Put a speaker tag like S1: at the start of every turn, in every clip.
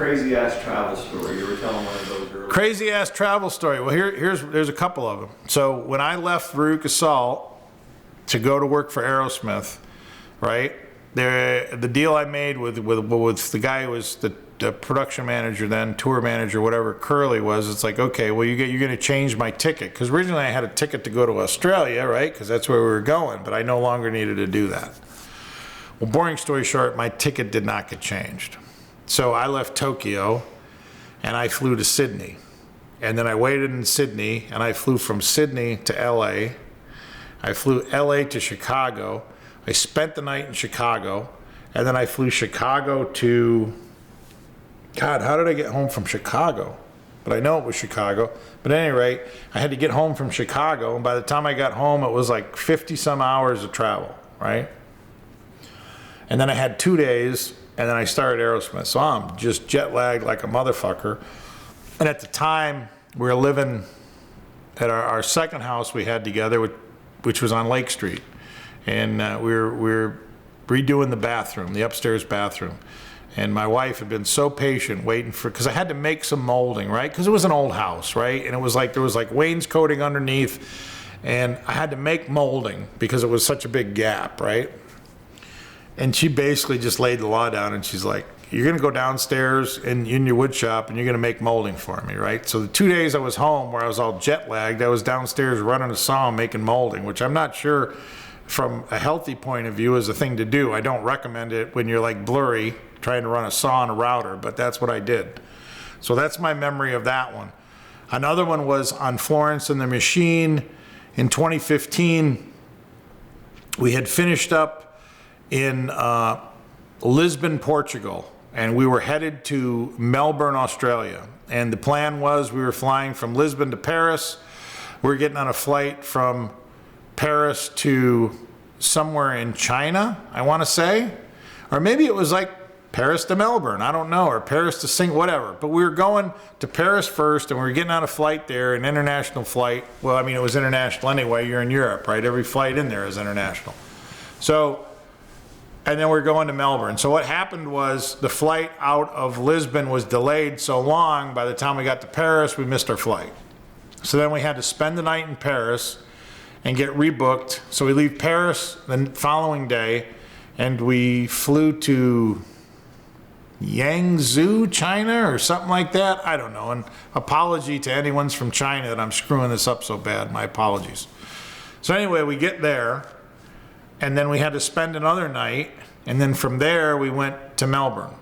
S1: crazy ass travel story. You were telling one of those earlier.
S2: Crazy ass travel story. Well, there's a couple of them. So when I left Veruca Salt to go to work for Aerosmith, right? The deal I made with the guy who was the production manager then, tour manager, whatever Curly was, it's like, okay, well, you're going to change my ticket. Because originally I had a ticket to go to Australia, right? Because that's where we were going, but I no longer needed to do that. Well, boring story short, my ticket did not get changed. So I left Tokyo and I flew to Sydney. And then I waited in Sydney and I flew from Sydney to LA. I flew LA to Chicago. I spent the night in Chicago, and then I flew Chicago to, God, how did I get home from Chicago? But I know it was Chicago. But at any rate, I had to get home from Chicago, and by the time I got home, it was like 50 some hours of travel, right? And then I had 2 days, and then I started Aerosmith. So I'm just jet lagged like a motherfucker. And at the time, we were living at our second house we had together, which was on Lake Street. And we were redoing the bathroom, the upstairs bathroom. And my wife had been so patient waiting for, because I had to make some molding, right? Because it was an old house, right? And it was like, there was like wainscoting underneath. And I had to make molding because it was such a big gap, right? And she basically just laid the law down and she's like, you're going to go downstairs in your wood shop and you're going to make molding for me, right? So the 2 days I was home where I was all jet lagged, I was downstairs running a saw making molding, which I'm not sure from a healthy point of view is a thing to do. I don't recommend it when you're like blurry trying to run a saw on a router, but that's what I did. So that's my memory of that one. Another one was on Florence and the Machine in 2015. We had finished up in Lisbon, Portugal, and we were headed to Melbourne, Australia. And the plan was we were flying from Lisbon to Paris. We were getting on a flight from Paris to somewhere in China, I want to say. Or maybe it was like Paris to Melbourne, I don't know, or Paris to Singapore, whatever. But we were going to Paris first, and we were getting on a flight there, an international flight. Well, I mean, it was international anyway. You're in Europe, right? Every flight in there is international. So, and then we're going to Melbourne. So what happened was the flight out of Lisbon was delayed so long, by the time we got to Paris, we missed our flight. So then we had to spend the night in Paris and get rebooked. So we leave Paris the following day, and we flew to Yangzhou, China, or something like that. I don't know. And apology to anyone's from China that I'm screwing this up so bad. My apologies. So anyway, we get there, and then we had to spend another night, and then from there we went to Melbourne.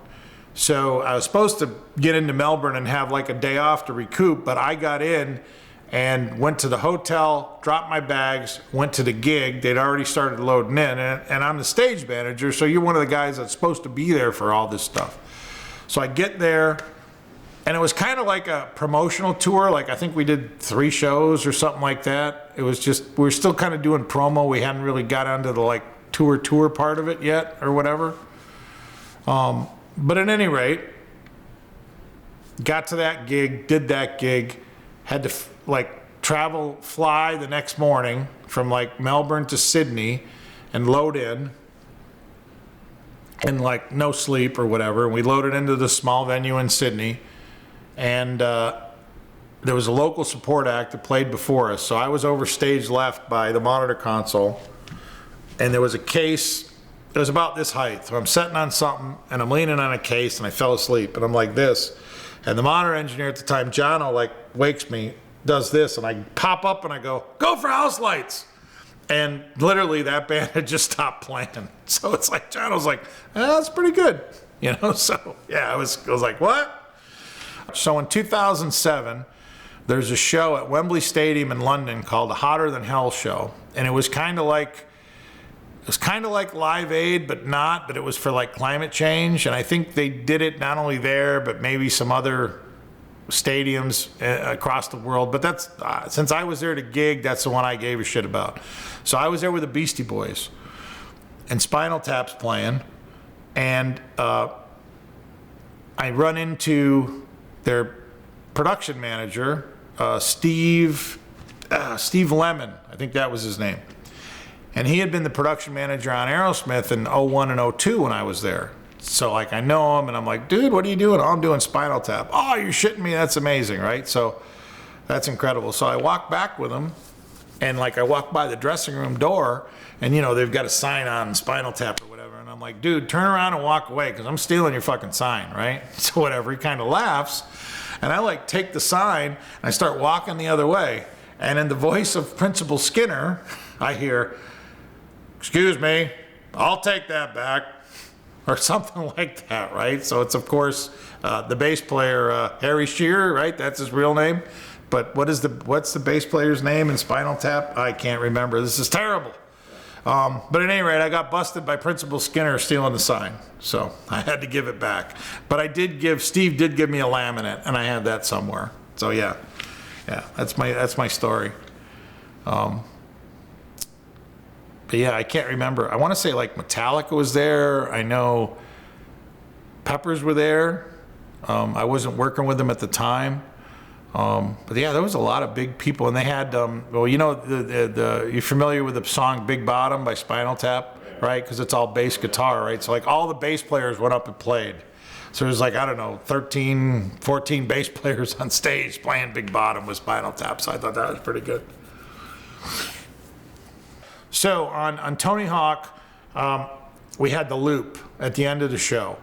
S2: So I was supposed to get into Melbourne and have like a day off to recoup, but I got in and went to the hotel, dropped my bags, went to the gig. They'd already started loading in, and I'm the stage manager, so you're one of the guys that's supposed to be there for all this stuff. So I get there, and it was kind of like a promotional tour. Like I think we did 3 shows or something like that. It was just, we were still kind of doing promo. We hadn't really got onto the like tour part of it yet or whatever. But at any rate, got to that gig, did that gig, had to fly the next morning from like Melbourne to Sydney and load in, and like no sleep or whatever. And we loaded into the small venue in Sydney, and there was a local support act that played before us. So I was over stage left by the monitor console, and there was a case. It was about this height. So I'm sitting on something and I'm leaning on a case, and I fell asleep, and I'm like this. And the monitor engineer at the time, Jono, like wakes me, does this, and I pop up and I go for house lights. And literally that band had just stopped playing. So it's like, Jono's like, that's pretty good. You know, so yeah, I was like, what? So in 2007, there's a show at Wembley Stadium in London called the Hotter Than Hell show. And it was kind of like Live Aid, but not, but it was for like climate change. And I think they did it not only there, but maybe some other stadiums across the world. But that's, since I was there to gig, that's the one I gave a shit about. So I was there with the Beastie Boys, and Spinal Tap's playing, and I run into their production manager, Steve Lemon, I think that was his name. And he had been the production manager on Aerosmith in 01 and 02 when I was there. so like I know him, and I'm like, dude, what are you doing? Oh, I'm doing Spinal Tap. Oh, you're shitting me. That's amazing, right? So that's incredible. So I walk back with him, and like I walk by the dressing room door, and you know they've got a sign on Spinal Tap or whatever, and I'm like, dude, turn around and walk away because I'm stealing your fucking sign, right? So whatever. He kind of laughs, and I like take the sign and I start walking the other way, and in the voice of Principal Skinner, I hear, "Excuse me, I'll take that back," or something like that, right? So it's of course the bass player Harry Shearer, right? That's his real name. But what's the bass player's name in Spinal Tap? I can't remember. This is terrible. But at any rate, I got busted by Principal Skinner stealing the sign, so I had to give it back. But Steve did give me a laminate, and I had that somewhere. So yeah, that's my story. But yeah, I can't remember. I want to say like Metallica was there. I know Peppers were there. I wasn't working with them at the time. But yeah, there was a lot of big people, and they had, well, you know, you're familiar with the song Big Bottom by Spinal Tap, right? Because it's all bass guitar, right? So like all the bass players went up and played. So there's like, I don't know, 13, 14 bass players on stage playing Big Bottom with Spinal Tap. So I thought that was pretty good. So on Tony Hawk, we had the loop at the end of the show.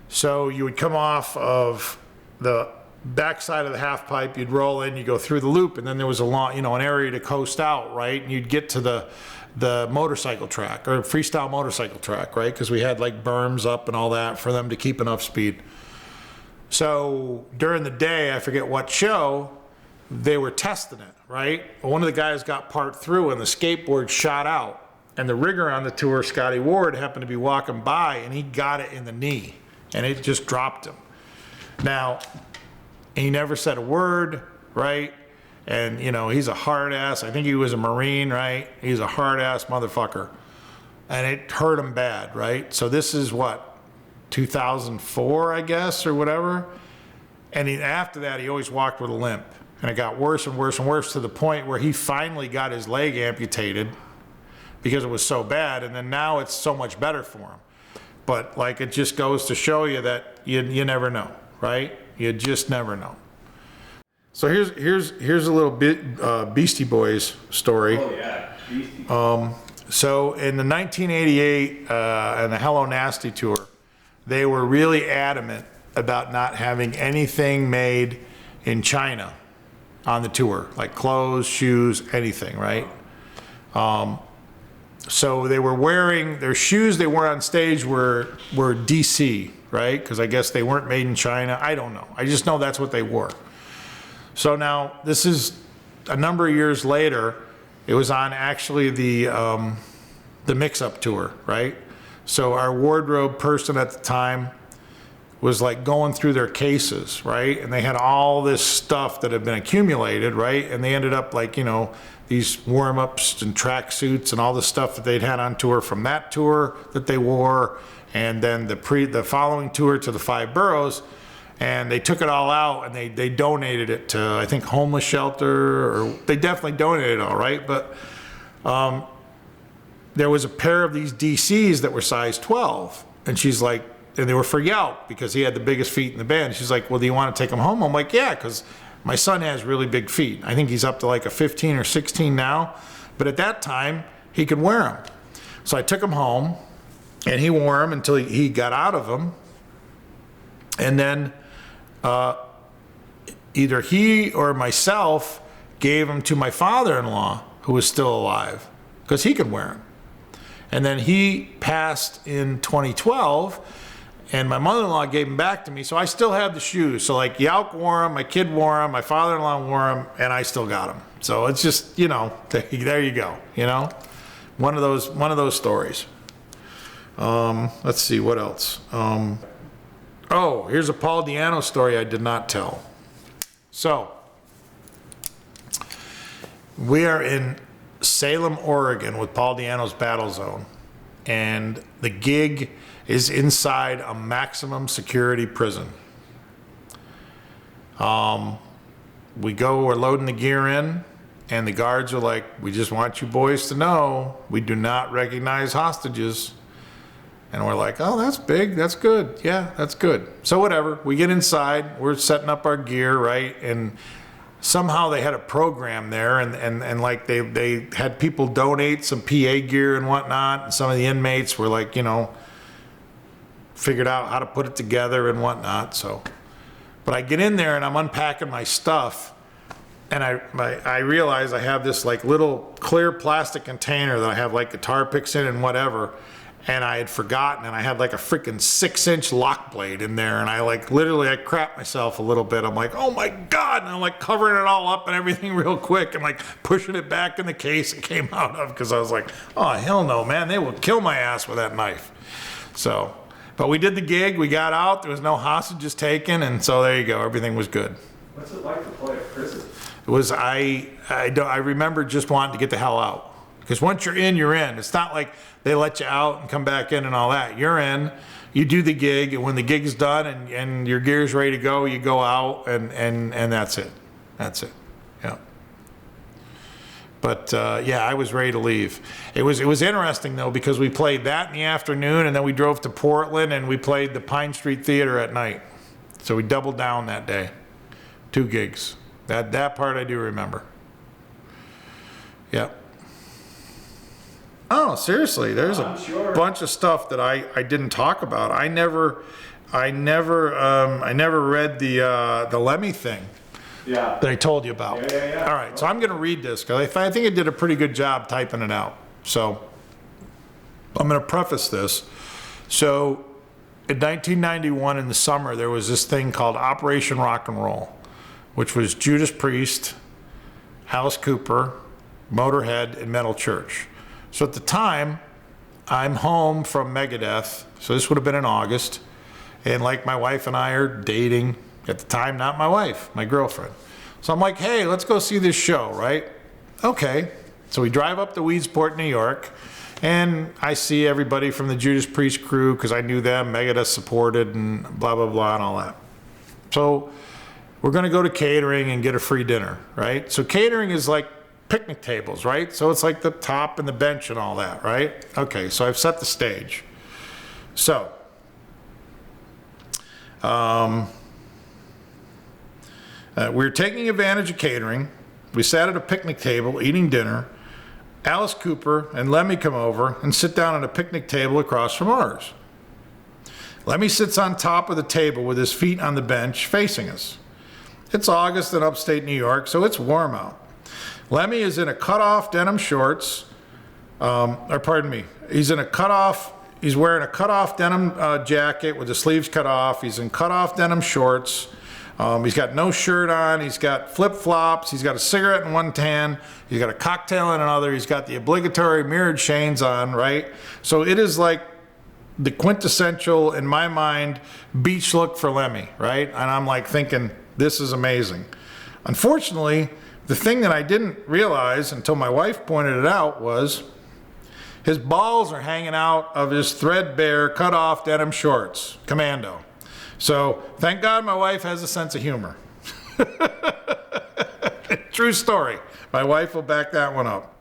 S2: So you would come off of the backside of the half pipe, you'd roll in, you go through the loop, and then there was an area to coast out, right? And you'd get to the motorcycle track, or freestyle motorcycle track, right? Because we had like berms up and all that for them to keep enough speed. So during the day, I forget what show, they were testing it, right? One of the guys got part through and the skateboard shot out, and the rigger on the tour, Scotty Ward, happened to be walking by, and he got it in the knee, and it just dropped him. Now, he never said a word, right? And, you know, he's a hard ass. I think he was a Marine, right? He's a hard ass motherfucker. And it hurt him bad, right? So this is what, 2004, I guess, or whatever? And after that, he always walked with a limp. And it got worse and worse and worse to the point where he finally got his leg amputated because it was so bad. And then now it's so much better for him. But like, it just goes to show you that you never know, right? You just never know. So here's a little bit Beastie Boys story.
S1: Oh yeah, Beastie.
S2: So in the 1988 and the Hello Nasty tour, they were really adamant about not having anything made in China on the tour, like clothes, shoes, anything, right? So they were wearing, their shoes they wore on stage were DC, right? Because I guess they weren't made in China. I don't know. I just know that's what they wore. So now this is a number of years later. It was on actually the mix-up tour, right? So our wardrobe person at the time was like going through their cases, right? And they had all this stuff that had been accumulated, right? And they ended up like, you know, these warm-ups and track suits and all the stuff that they'd had on tour from that tour that they wore, and then the following tour to the 5 boroughs, and they took it all out and they donated it to, I think, homeless shelter, or they definitely donated it all, right? But there was a pair of these DCs that were size 12, and she's like, and they were for Yout because he had the biggest feet in the band. She's like, well, do you want to take them home? I'm like, yeah, because my son has really big feet. I think he's up to like a 15 or 16 now, but at that time he could wear them. So I took him home, and he wore them until he got out of them. And then either he or myself gave them to my father-in-law, who was still alive, because he could wear them. And then he passed in 2012, and my mother-in-law gave them back to me, so I still have the shoes. So like Yauk wore them, my kid wore them, my father-in-law wore them, and I still got them. So it's just, you know, there you go, you know? One of those stories. Let's see, what else? Oh, here's a Paul Di'Anno story I did not tell. So, we are in Salem, Oregon with Paul Di'Anno's Battle Zone, and the gig is inside a maximum security prison. We're loading the gear in, and the guards are like, we just want you boys to know, we do not recognize hostages. And we're like, oh, that's big. That's good. Yeah, that's good. So whatever. We get inside. We're setting up our gear, right? And somehow they had a program there, and like they had people donate some PA gear and whatnot. And some of the inmates were like, figured out how to put it together and whatnot. So, but I get in there and I'm unpacking my stuff. And I realize I have this like little clear plastic container that I have like guitar picks in and whatever. And I had forgotten, and I had like a freaking 6-inch lock blade in there. And I like literally, I crapped myself a little bit. I'm like, oh my God. And I'm like covering it all up and everything real quick and like pushing it back in the case it came out of, because I was like, oh, hell no, man. They will kill my ass with that knife. So, but we did the gig. We got out. There was no hostages taken. And so there you go. Everything was good.
S1: What's it like to play at prison?
S2: It was, I remember just wanting to get the hell out. Because once you're in, you're in. It's not like they let you out and come back in and all that. You're in, you do the gig, and when the gig's done and your gear's ready to go, you go out, and that's it. That's it. Yeah. But yeah, I was ready to leave. It was interesting though, because we played that in the afternoon, and then we drove to Portland and we played the Pine Street Theater at night. So we doubled down that day. 2 gigs. That part I do remember. Yeah. Oh, seriously, there's a bunch of stuff that I didn't talk about. I never read the Lemmy thing.
S1: Yeah.
S2: That I told you about.
S1: Yeah.
S2: All right, so I'm going to read this because I think I did a pretty good job typing it out. So I'm going to preface this. So in 1991 in the summer, there was this thing called Operation Rock and Roll, which was Judas Priest, Alice Cooper, Motorhead, and Metal Church. So at the time, I'm home from Megadeth, so this would have been in August, and like my wife and I are dating, at the time, not my wife, my girlfriend. So I'm like, hey, let's go see this show, right? Okay. So we drive up to Weedsport, New York, and I see everybody from the Judas Priest crew, because I knew them, Megadeth supported, and blah, blah, blah, and all that. So we're going to go to catering and get a free dinner, right? So catering is like picnic tables, right? So it's like the top and the bench and all that, right? Okay, so I've set the stage. So, we're taking advantage of catering. We sat at a picnic table eating dinner. Alice Cooper and Lemmy come over and sit down at a picnic table across from ours. Lemmy sits on top of the table with his feet on the bench facing us. It's August in upstate New York, so it's warm out. Lemmy is in a cutoff denim shorts, he's wearing a cutoff denim jacket with the sleeves cut off. He's in cutoff denim shorts. He's got no shirt on. He's got flip-flops. He's got a cigarette in one hand. He's got a cocktail in another. He's got the obligatory mirrored chains on, right? So it is like the quintessential, in my mind, beach look for Lemmy, right? And I'm like thinking, this is amazing. Unfortunately, the thing that I didn't realize until my wife pointed it out was his balls are hanging out of his threadbare cut-off denim shorts, commando. So thank God my wife has a sense of humor. True story. My wife will back that one up.